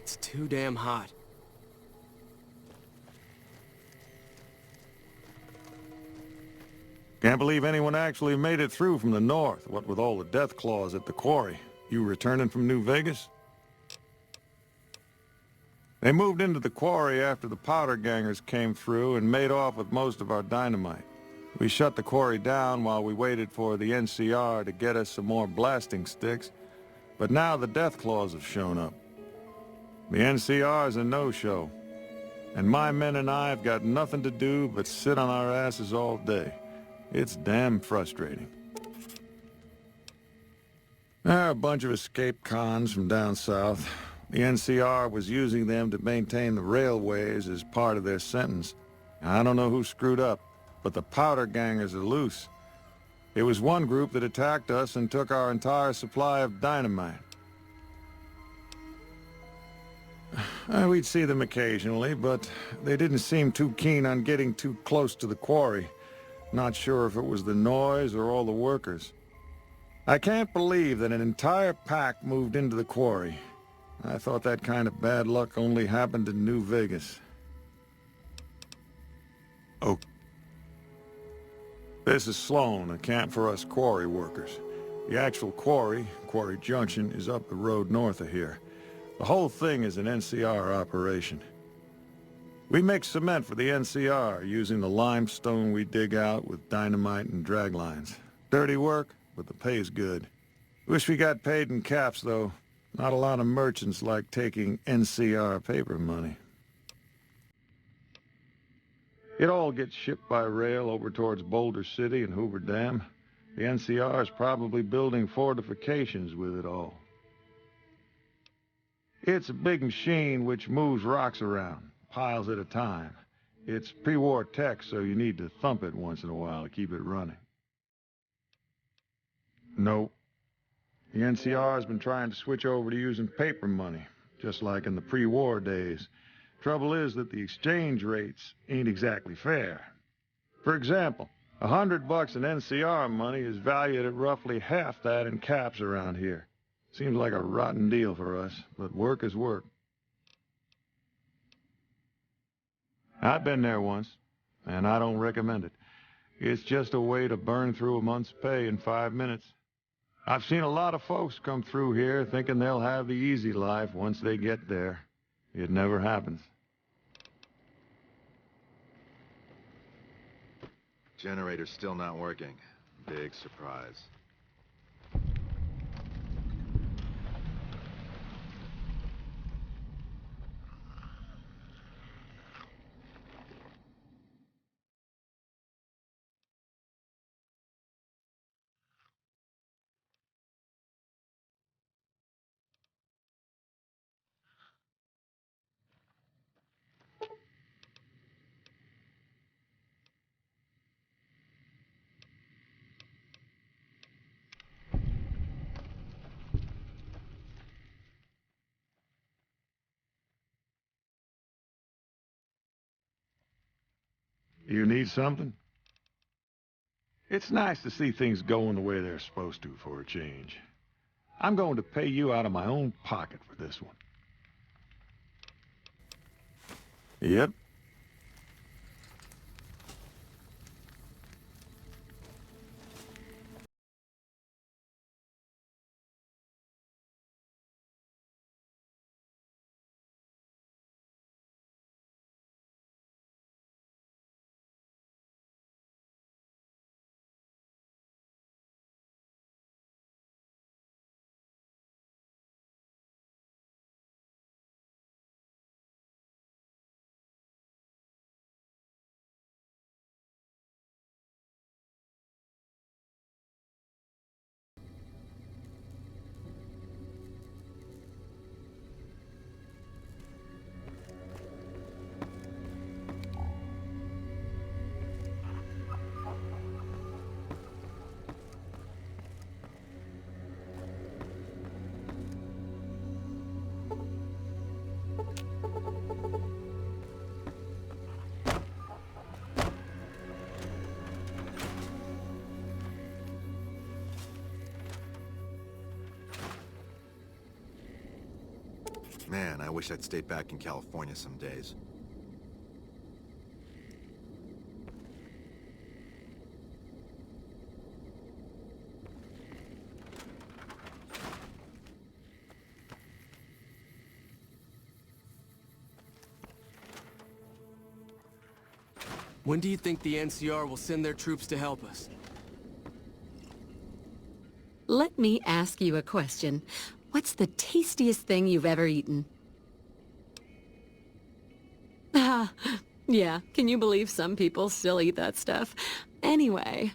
It's too damn hot. Can't believe anyone actually made it through from the north, what with all the death claws at the quarry. You returning from New Vegas? They moved into the quarry after the powder gangers came through and made off with most of our dynamite. We shut the quarry down while we waited for the NCR to get us some more blasting sticks, but now the death claws have shown up. The NCR's a no-show, and my men and I have got nothing to do but sit on our asses all day. It's damn frustrating. There are a bunch of escaped cons from down south. The NCR was using them to maintain the railways as part of their sentence. I don't know who screwed up, but the powder gangers are loose. It was one group that attacked us and took our entire supply of dynamite. We'd see them occasionally, but they didn't seem too keen on getting too close to the quarry. Not sure if it was the noise or all the workers. I can't believe that an entire pack moved into the quarry. I thought that kind of bad luck only happened in New Vegas. Oh. This is Sloan, a camp for us quarry workers. The actual quarry, Quarry Junction, is up the road north of here. The whole thing is an NCR operation. We make cement for the NCR using the limestone we dig out with dynamite and drag lines. Dirty work, but the pay's good. Wish we got paid in caps, though. Not a lot of merchants like taking NCR paper money. It all gets shipped by rail over towards Boulder City and Hoover Dam. The NCR is probably building fortifications with it all. It's a big machine which moves rocks around, piles at a time. It's pre-war tech, so you need to thump it once in a while to keep it running. Nope. The NCR has been trying to switch over to using paper money, just like in the pre-war days. Trouble is that the exchange rates ain't exactly fair. For example, $100 in NCR money is valued at roughly half that in caps around here. Seems like a rotten deal for us, but work is work. I've been there once, and I don't recommend it. It's just a way to burn through a month's pay in 5 minutes. I've seen a lot of folks come through here thinking they'll have the easy life once they get there. It never happens. Generator's still not working. Big surprise. You need something? It's nice to see things going the way they're supposed to for a change. I'm going to pay you out of my own pocket for this one. Yep. Man, I wish I'd stayed back in California some days. When do you think the NCR will send their troops to help us? Let me ask you a question. What's the tastiest thing you've ever eaten? Ah, yeah, can you believe some people still eat that stuff? Anyway,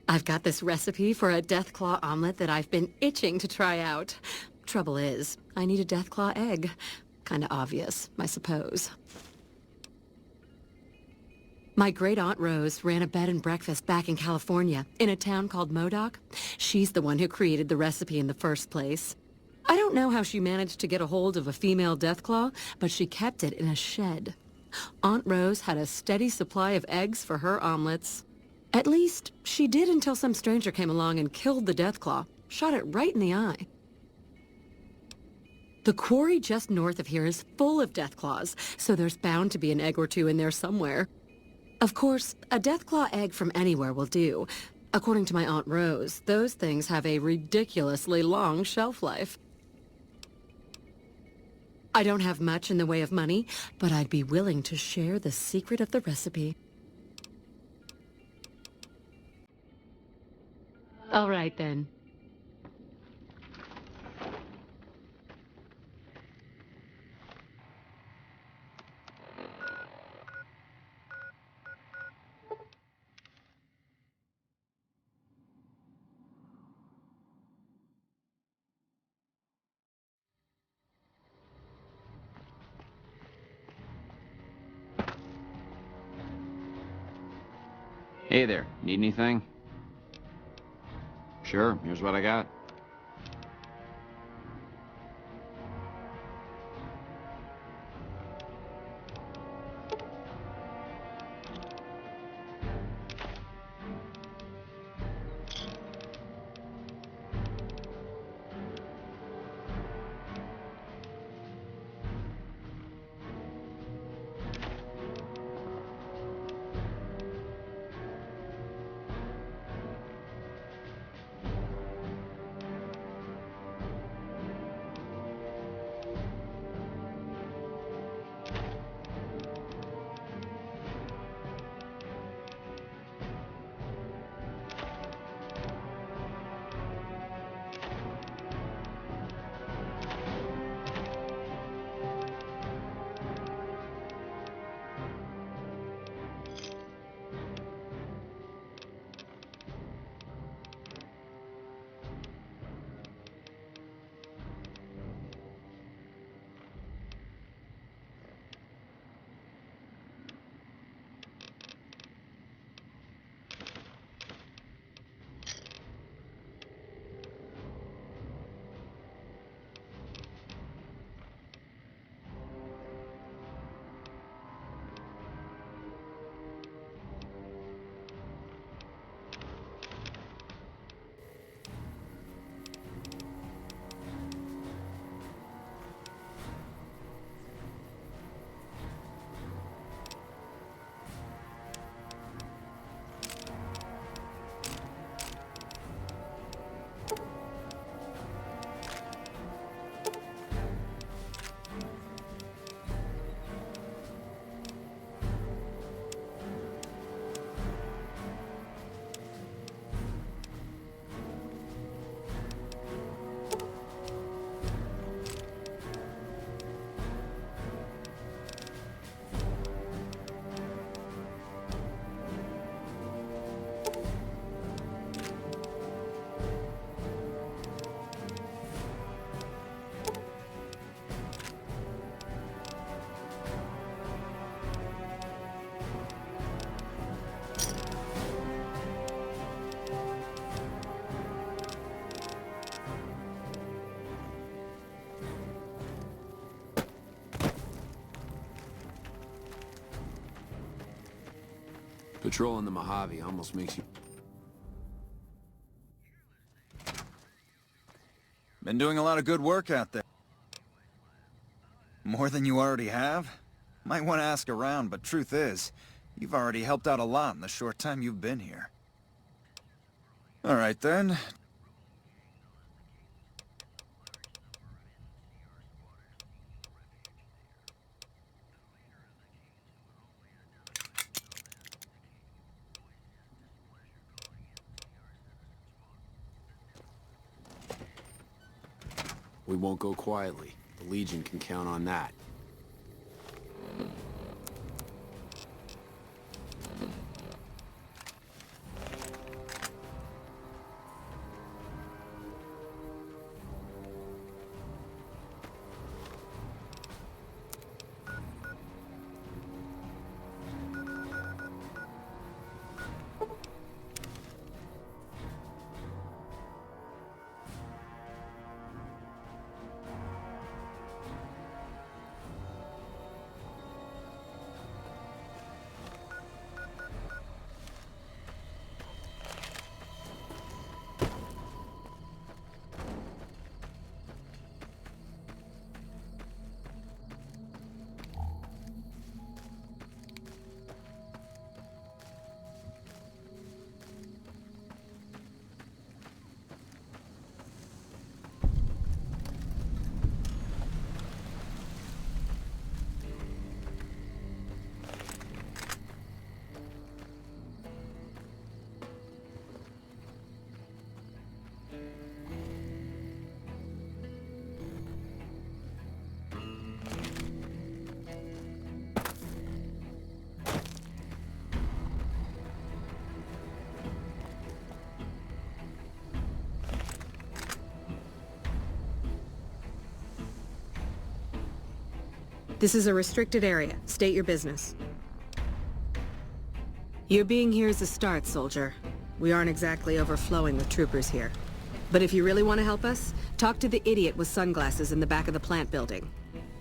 I've got this recipe for a Deathclaw omelet that I've been itching to try out. Trouble is, I need a Deathclaw egg. Kinda obvious, I suppose. My great-aunt Rose ran a bed and breakfast back in California, in a town called Modoc. She's the one who created the recipe in the first place. I don't know how she managed to get a hold of a female Deathclaw, but she kept it in a shed. Aunt Rose had a steady supply of eggs for her omelets. At least, she did until some stranger came along and killed the Deathclaw, shot it right in the eye. The quarry just north of here is full of Deathclaws, so there's bound to be an egg or two in there somewhere. Of course, a Deathclaw egg from anywhere will do. According to my Aunt Rose, those things have a ridiculously long shelf life. I don't have much in the way of money, but I'd be willing to share the secret of the recipe. All right, then. Hey there, need anything? Sure, here's what I got. Patrolling the Mojave almost makes you... Been doing a lot of good work out there. More than you already have? Might want to ask around, but truth is, you've already helped out a lot in the short time you've been here. Alright then. We won't go quietly. The Legion can count on that. This is a restricted area. State your business. Your being here is a start, soldier. We aren't exactly overflowing with troopers here. But if you really want to help us, talk to the idiot with sunglasses in the back of the plant building.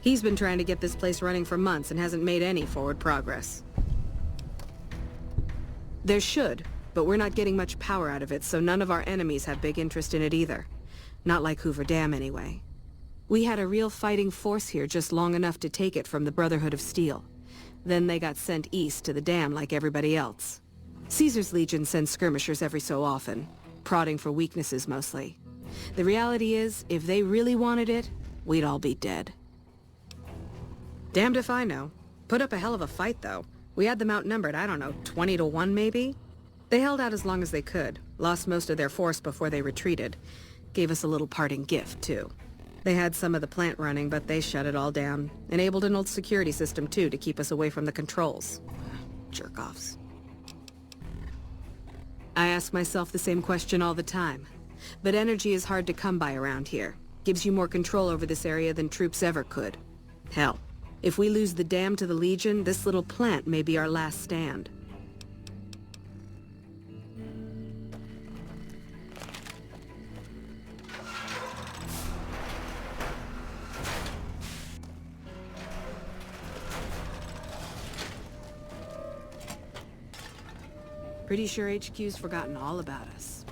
He's been trying to get this place running for months and hasn't made any forward progress. There should, but we're not getting much power out of it, so none of our enemies have big interest in it either. Not like Hoover Dam, anyway. We had a real fighting force here just long enough to take it from the Brotherhood of Steel. Then they got sent east to the dam like everybody else. Caesar's Legion sends skirmishers every so often, prodding for weaknesses mostly. The reality is, if they really wanted it, we'd all be dead. Damned if I know. Put up a hell of a fight, though. We had them outnumbered, I don't know, 20 to 1 maybe? They held out as long as they could, lost most of their force before they retreated. Gave us a little parting gift, too. They had some of the plant running, but they shut it all down. Enabled an old security system, too, to keep us away from the controls. Jerk-offs. I ask myself the same question all the time. But energy is hard to come by around here. Gives you more control over this area than troops ever could. Hell, if we lose the dam to the Legion, this little plant may be our last stand. Pretty sure HQ's forgotten all about us.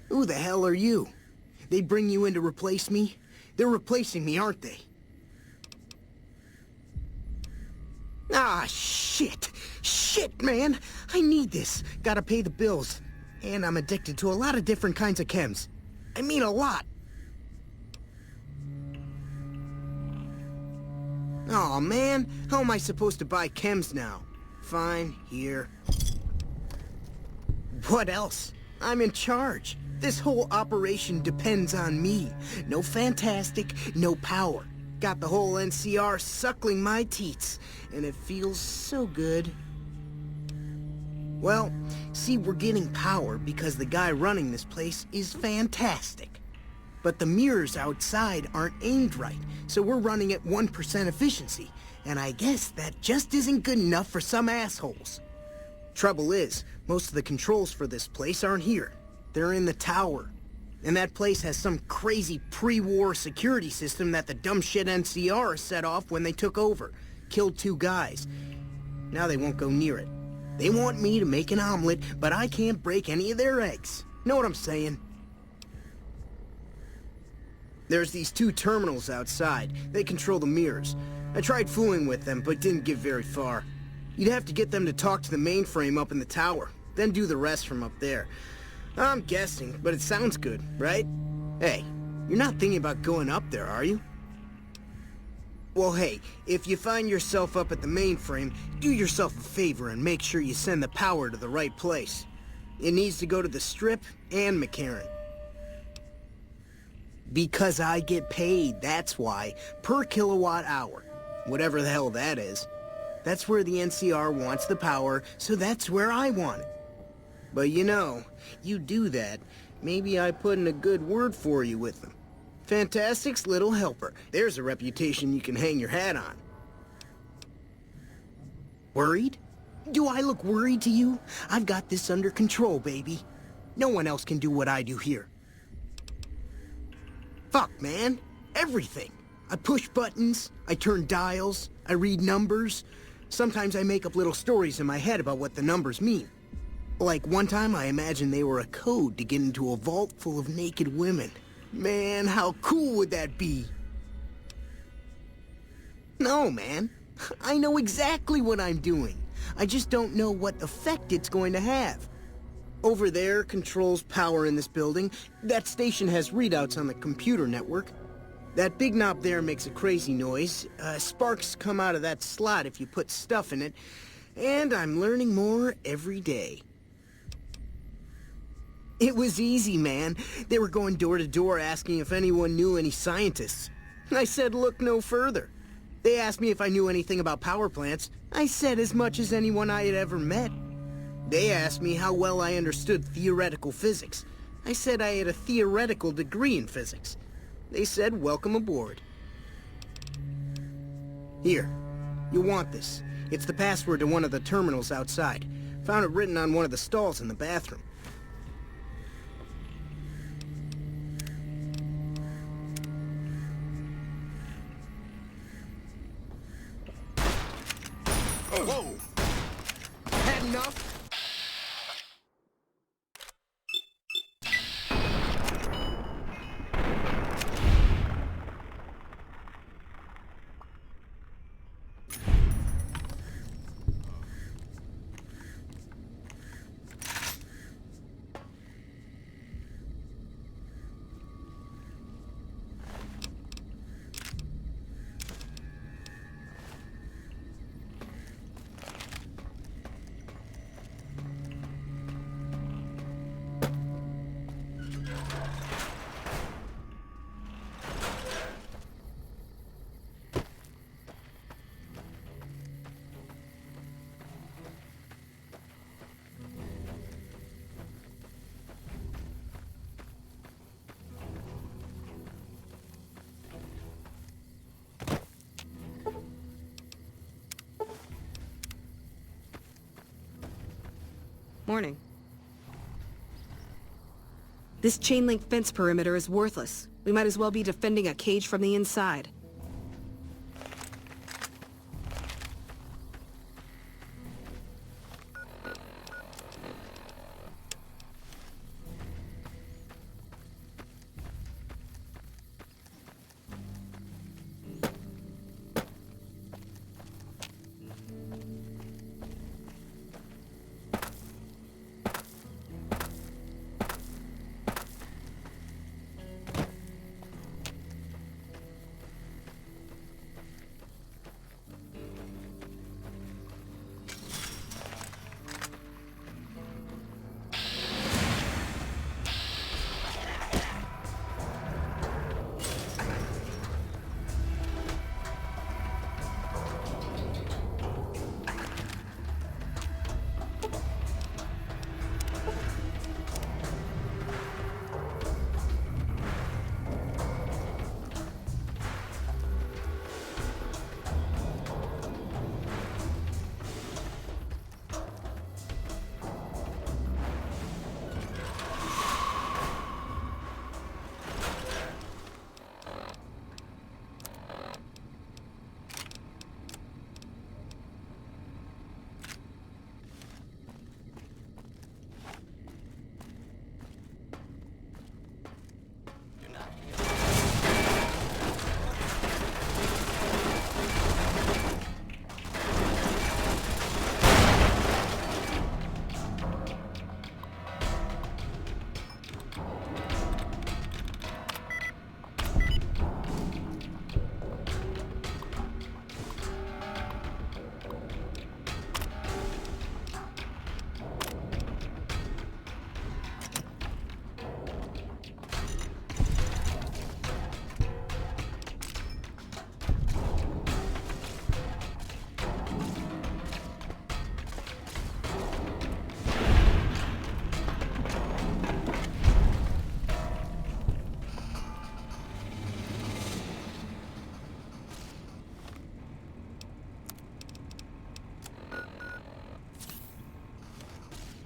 Who the hell are you? They bring you in to replace me? They're replacing me, aren't they? Ah, shit! Shit, man! I need this. Gotta pay the bills. And I'm addicted to a lot of different kinds of chems. I mean a lot. Aw, man. How am I supposed to buy chems now? Fine, here. What else? I'm in charge. This whole operation depends on me. No Fantastic, no power. Got the whole NCR suckling my teats, and it feels so good. Well, see, we're getting power because the guy running this place is fantastic. But the mirrors outside aren't aimed right, so we're running at 1% efficiency, and I guess that just isn't good enough for some assholes. Trouble is, most of the controls for this place aren't here. They're in the tower. And that place has some crazy pre-war security system that the dumb shit NCR set off when they took over. Killed 2 guys. Now they won't go near it. They want me to make an omelet, but I can't break any of their eggs. Know what I'm saying? There's these 2 terminals outside. They control the mirrors. I tried fooling with them, but didn't get very far. You'd have to get them to talk to the mainframe up in the tower, then do the rest from up there. I'm guessing, but it sounds good, right? Hey, you're not thinking about going up there, are you? Well, hey, if you find yourself up at the mainframe, do yourself a favor and make sure you send the power to the right place. It needs to go to the Strip and McCarran. Because I get paid, that's why. Per kilowatt hour. Whatever the hell that is. That's where the NCR wants the power, so that's where I want it. But you know, you do that, maybe I put in a good word for you with them. Fantastic's little helper. There's a reputation you can hang your hat on. Worried? Do I look worried to you? I've got this under control, baby. No one else can do what I do here. Fuck, man. Everything. I push buttons, I turn dials, I read numbers. Sometimes I make up little stories in my head about what the numbers mean. Like one time I imagined they were a code to get into a vault full of naked women. Man, how cool would that be? No, man. I know exactly what I'm doing. I just don't know what effect it's going to have. Over there controls power in this building. That station has readouts on the computer network. That big knob there makes a crazy noise. Sparks come out of that slot if you put stuff in it. And I'm learning more every day. It was easy, man. They were going door to door asking if anyone knew any scientists. I said look no further. They asked me if I knew anything about power plants. I said as much as anyone I had ever met. They asked me how well I understood theoretical physics. I said I had a theoretical degree in physics. They said welcome aboard. Here, you'll want this. It's the password to one of the terminals outside. Found it written on one of the stalls in the bathroom. Whoa! Had enough? Morning. This chain link fence perimeter is worthless. We might as well be defending a cage from the inside.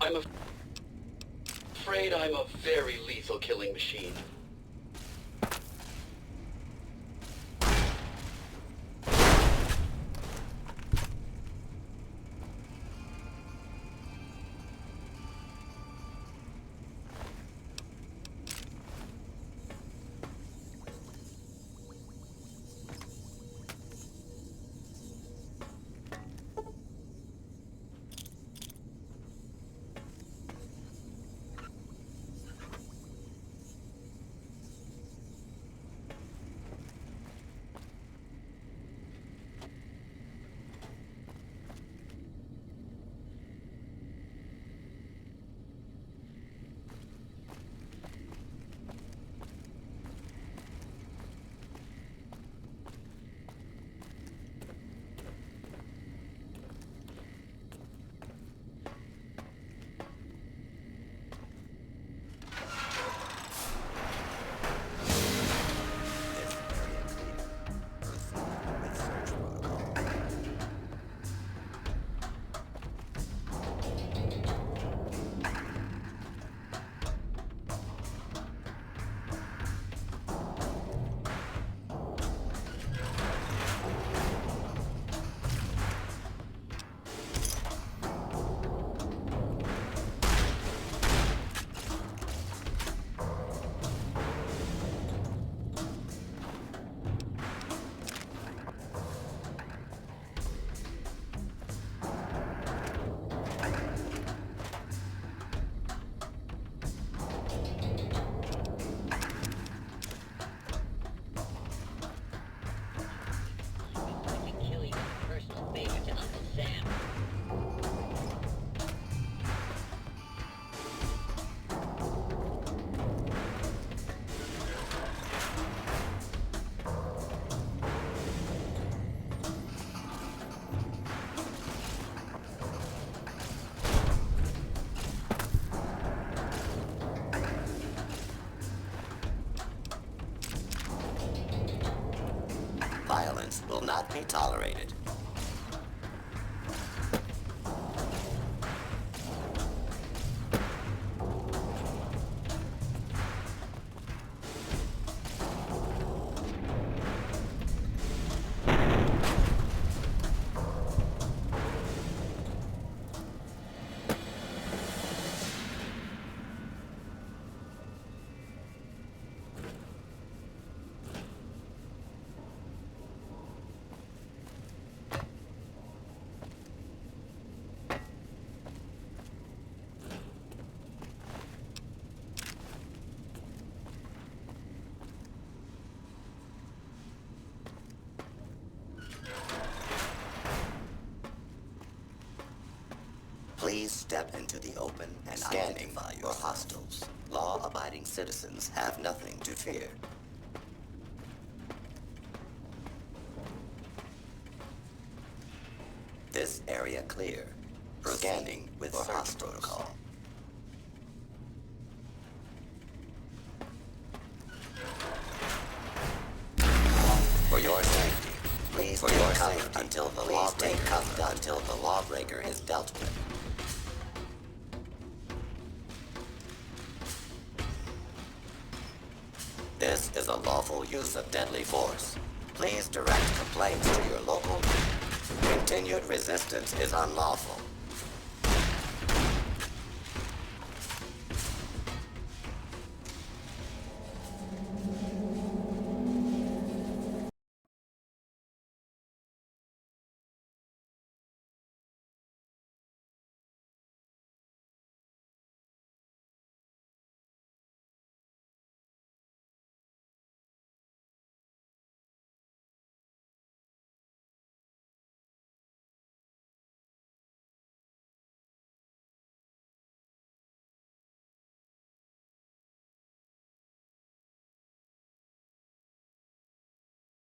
I'm afraid I'm a very lethal killing machine. Violence will not be tolerated. Please step into the open and identify your hostiles. Law-abiding citizens have nothing to fear. This area clear. Scanning with search protocol. For your safety, please take cover until the lawbreaker is dealt with. This is a lawful use of deadly force. Please direct complaints to your local. Continued resistance is unlawful.